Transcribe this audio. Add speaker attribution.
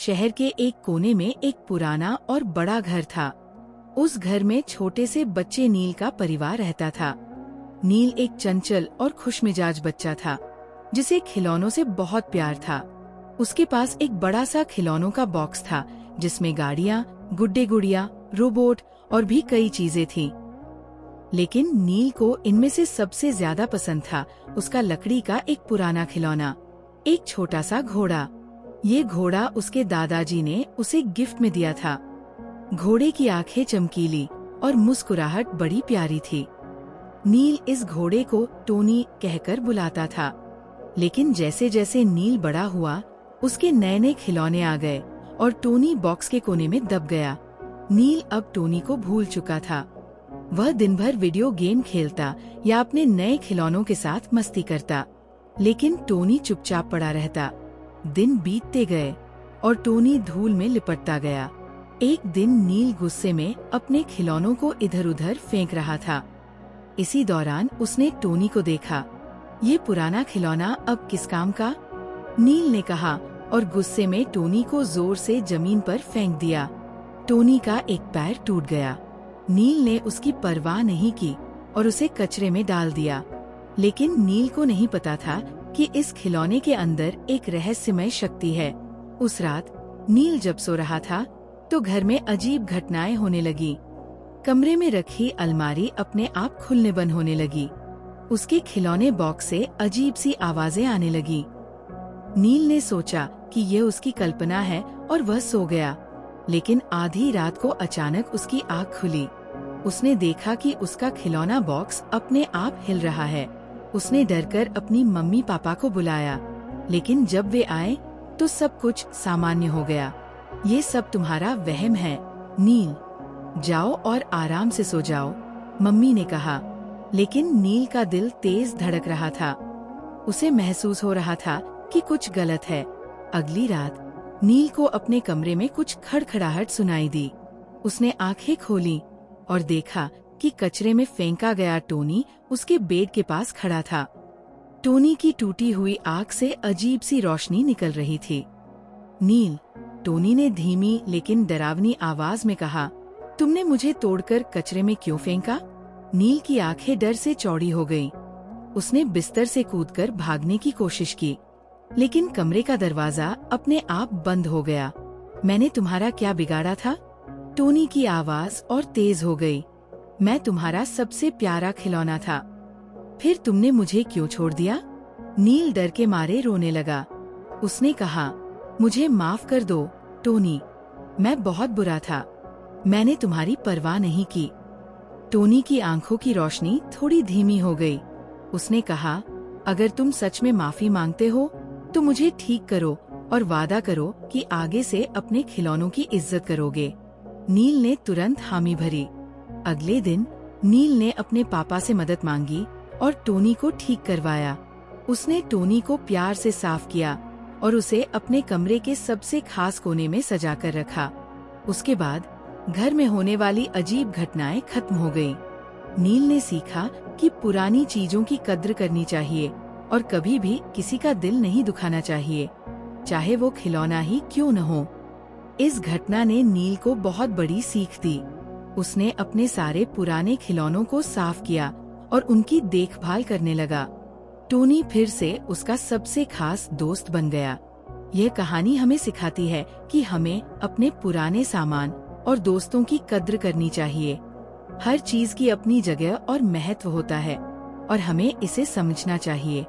Speaker 1: शहर के एक कोने में एक पुराना और बड़ा घर था। उस घर में छोटे से बच्चे नील का परिवार रहता था। नील एक चंचल और खुशमिजाज बच्चा था, जिसे खिलौनों से बहुत प्यार था। उसके पास एक बड़ा सा खिलौनों का बॉक्स था, जिसमें गाड़ियाँ, गुड्डे गुड़िया, रोबोट और भी कई चीजें थीं। लेकिन नील को इनमें से सबसे ज्यादा पसंद था उसका लकड़ी का एक पुराना खिलौना, एक छोटा सा घोड़ा। ये घोड़ा उसके दादाजी ने उसे गिफ्ट में दिया था। घोड़े की आंखें चमकीली और मुस्कुराहट बड़ी प्यारी थी। नील इस घोड़े को टोनी कहकर बुलाता था। लेकिन जैसे जैसे नील बड़ा हुआ, उसके नए नए खिलौने आ गए और टोनी बॉक्स के कोने में दब गया। नील अब टोनी को भूल चुका था। वह दिन भर वीडियो गेम खेलता या अपने नए खिलौनों के साथ मस्ती करता, लेकिन टोनी चुपचाप पड़ा रहता। दिन बीतते गए और टोनी धूल में लिपटता गया। एक दिन नील गुस्से में अपने खिलौनों को इधर उधर फेंक रहा था। इसी दौरान उसने टोनी को देखा। ये पुराना खिलौना अब किस काम का? नील ने कहा और गुस्से में टोनी को जोर से जमीन पर फेंक दिया। टोनी का एक पैर टूट गया। नील ने उसकी परवाह नहीं की और उसे कचरे में डाल दिया। लेकिन नील को नहीं पता था कि इस खिलौने के अंदर एक रहस्यमय शक्ति है। उस रात नील जब सो रहा था तो घर में अजीब घटनाएं होने लगी। कमरे में रखी अलमारी अपने आप खुलने बंद होने लगी। उसके खिलौने बॉक्स से अजीब सी आवाजें आने लगी। नील ने सोचा कि ये उसकी कल्पना है और वह सो गया। लेकिन आधी रात को अचानक उसकी आँख खुली। उसने देखा कि उसका खिलौना बॉक्स अपने आप हिल रहा है। उसने डरकर अपनी मम्मी पापा को बुलाया, लेकिन जब वे आए तो सब कुछ सामान्य हो गया। ये सब तुम्हारा वहम है नील, जाओ और आराम से सो जाओ, मम्मी ने कहा। लेकिन नील का दिल तेज धड़क रहा था। उसे महसूस हो रहा था कि कुछ गलत है। अगली रात नील को अपने कमरे में कुछ खड़खड़ाहट सुनाई दी। उसने आंखें खोली और देखा कि कचरे में फेंका गया टोनी उसके बेड के पास खड़ा था। टोनी की टूटी हुई आंख से अजीब सी रोशनी निकल रही थी। नील, टोनी ने धीमी लेकिन डरावनी आवाज में कहा, तुमने मुझे तोड़कर कचरे में क्यों फेंका? नील की आंखें डर से चौड़ी हो गईं। उसने बिस्तर से कूदकर भागने की कोशिश की, लेकिन कमरे का दरवाजा अपने आप बंद हो गया। मैंने तुम्हारा क्या बिगाड़ा था? टोनी की आवाज और तेज हो गई। मैं तुम्हारा सबसे प्यारा खिलौना था, फिर तुमने मुझे क्यों छोड़ दिया? नील डर के मारे रोने लगा। उसने कहा, मुझे माफ कर दो टोनी, मैं बहुत बुरा था। मैंने तुम्हारी परवाह नहीं की। टोनी की आंखों की रोशनी थोड़ी धीमी हो गई। उसने कहा, अगर तुम सच में माफी मांगते हो तो मुझे ठीक करो और वादा करो कि आगे से अपने खिलौनों की इज्जत करोगे। नील ने तुरंत हामी भरी। अगले दिन नील ने अपने पापा से मदद मांगी और टोनी को ठीक करवाया। उसने टोनी को प्यार से साफ किया और उसे अपने कमरे के सबसे खास कोने में सजा कर रखा। उसके बाद घर में होने वाली अजीब घटनाएं खत्म हो गईं। नील ने सीखा कि पुरानी चीजों की कद्र करनी चाहिए और कभी भी किसी का दिल नहीं दुखाना चाहिए, चाहे वो खिलौना ही क्यों न हो। इस घटना ने नील को बहुत बड़ी सीख दी। उसने अपने सारे पुराने खिलौनों को साफ किया और उनकी देखभाल करने लगा। टोनी फिर से उसका सबसे खास दोस्त बन गया। यह कहानी हमें सिखाती है कि हमें अपने पुराने सामान और दोस्तों की कद्र करनी चाहिए। हर चीज की अपनी जगह और महत्व होता है और हमें इसे समझना चाहिए।